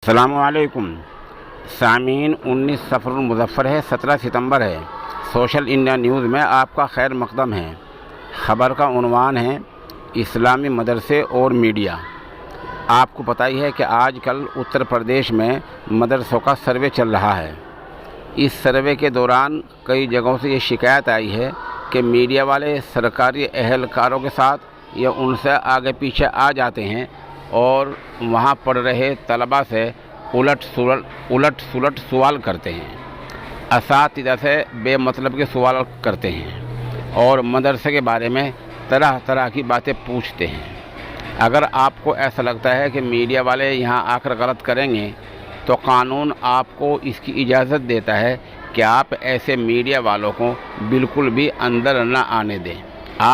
السلام علیکم سامعین، 19 سفر المظفر ہے، 17 ستمبر ہے۔ سوشل انڈیا نیوز میں آپ کا خیر مقدم ہے۔ خبر کا عنوان ہے اسلامی مدرسے اور میڈیا۔ آپ کو پتہ ہی ہے کہ آج کل اتر پردیش میں مدرسوں کا سروے چل رہا ہے۔ اس سروے کے دوران کئی جگہوں سے یہ شکایت آئی ہے کہ میڈیا والے سرکاری اہلکاروں کے ساتھ یا ان سے آگے پیچھے آ جاتے ہیں اور وہاں پڑھ رہے طلباء سے الٹ سلٹ سوال کرتے ہیں، اساتذہ سے بے مطلب کے سوال کرتے ہیں اور مدرسے کے بارے میں طرح طرح کی باتیں پوچھتے ہیں۔ اگر آپ کو ایسا لگتا ہے کہ میڈیا والے یہاں آ کر غلط کریں گے تو قانون آپ کو اس کی اجازت دیتا ہے کہ آپ ایسے میڈیا والوں کو بالکل بھی اندر نہ آنے دیں۔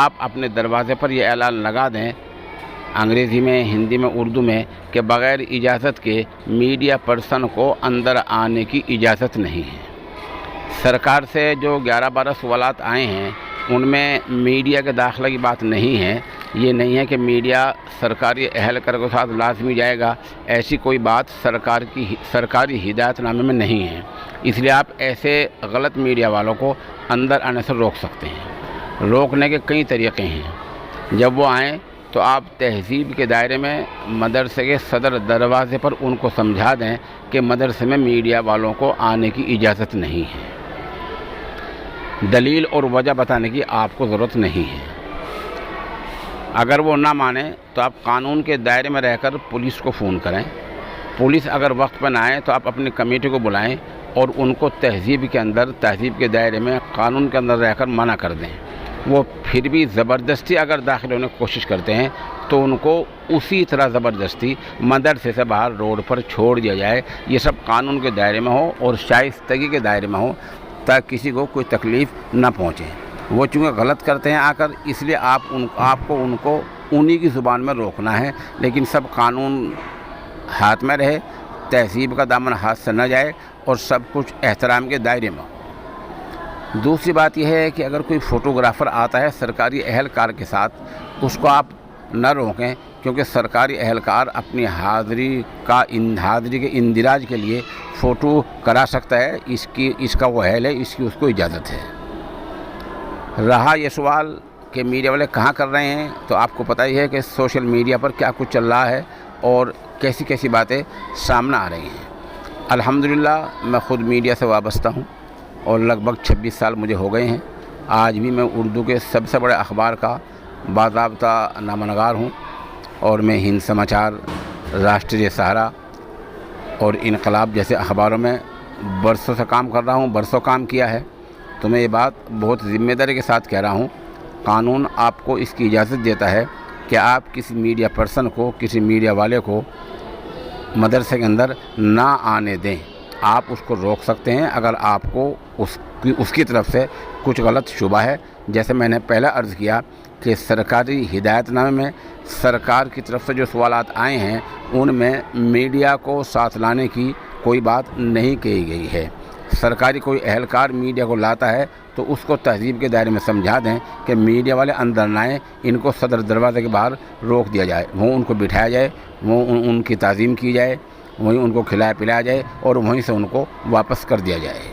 آپ اپنے دروازے پر یہ اعلان لگا دیں، انگریزی میں، ہندی میں، اردو میں، کہ بغیر اجازت کے میڈیا پرسن کو اندر آنے کی اجازت نہیں ہے۔ سرکار سے جو 11-12 سوالات آئے ہیں ان میں میڈیا کے داخلہ کی بات نہیں ہے۔ یہ نہیں ہے کہ میڈیا سرکاری اہلکار کے ساتھ لازمی جائے گا، ایسی کوئی بات سرکاری ہدایت نامے میں نہیں ہے۔ اس لیے آپ ایسے غلط میڈیا والوں کو اندر آنے سے روک سکتے ہیں۔ روکنے کے کئی طریقے ہیں۔ جب وہ آئیں تو آپ تہذیب کے دائرے میں مدرسے کے صدر دروازے پر ان کو سمجھا دیں کہ مدرسے میں میڈیا والوں کو آنے کی اجازت نہیں ہے۔ دلیل اور وجہ بتانے کی آپ کو ضرورت نہیں ہے۔ اگر وہ نہ مانیں تو آپ قانون کے دائرے میں رہ کر پولیس کو فون کریں۔ پولیس اگر وقت پر نہ آئے تو آپ اپنی کمیٹی کو بلائیں اور ان کو تہذیب کے دائرے میں قانون کے اندر رہ کر منع کر دیں۔ وہ پھر بھی زبردستی اگر داخل ہونے کی کوشش کرتے ہیں تو ان کو اسی طرح زبردستی مدرسے سے باہر روڈ پر چھوڑ دیا جائے۔ یہ سب قانون کے دائرے میں ہو اور شائستگی کے دائرے میں ہو تاکہ کسی کو کوئی تکلیف نہ پہنچے۔ وہ چونکہ غلط کرتے ہیں آ کر، اس لیے آپ کو ان کو انہی کی زبان میں روکنا ہے، لیکن سب قانون ہاتھ میں رہے، تہذیب کا دامن ہاتھ سے نہ جائے اور سب کچھ احترام کے دائرے میں ہو۔ دوسری بات یہ ہے کہ اگر کوئی فوٹوگرافر آتا ہے سرکاری اہلکار کے ساتھ، اس کو آپ نہ روکیں، کیونکہ سرکاری اہلکار اپنی حاضری کے اندراج کے لیے فوٹو کرا سکتا ہے۔ اس کا وہ اہل ہے، اس کو اجازت ہے۔ رہا یہ سوال کہ میڈیا والے کہاں کر رہے ہیں، تو آپ کو پتہ ہی ہے کہ سوشل میڈیا پر کیا کچھ چل رہا ہے اور کیسی باتیں سامنے آ رہی ہیں۔ الحمدللہ میں خود میڈیا سے وابستہ ہوں اور لگ بھگ 26 سال مجھے ہو گئے ہیں۔ آج بھی میں اردو کے سب سے بڑے اخبار کا باضابطہ نامہ نگار ہوں اور میں ہند سماچار، راشٹریہ سہارا اور انقلاب جیسے اخباروں میں برسوں سے کام کر رہا ہوں، برسوں کام کیا ہے۔ تو میں یہ بات بہت ذمہ داری کے ساتھ کہہ رہا ہوں، قانون آپ کو اس کی اجازت دیتا ہے کہ آپ کسی میڈیا پرسن کو، کسی میڈیا والے کو مدرسے کے اندر نہ آنے دیں۔ آپ اس کو روک سکتے ہیں اگر آپ کو اس کی طرف سے کچھ غلط شبہ ہے۔ جیسے میں نے پہلے عرض کیا کہ سرکاری ہدایت نامے میں سرکار کی طرف سے جو سوالات آئے ہیں ان میں میڈیا کو ساتھ لانے کی کوئی بات نہیں کہی گئی ہے۔ سرکاری کوئی اہلکار میڈیا کو لاتا ہے تو اس کو تہذیب کے دائرے میں سمجھا دیں کہ میڈیا والے اندر نہ آئیں، ان کو صدر دروازے کے باہر روک دیا جائے، وہ ان کو بٹھایا جائے، وہ ان کی تعظیم کی جائے، وہیں ان کو کھلایا پلایا جائے اور وہیں سے ان کو واپس کر دیا جائے۔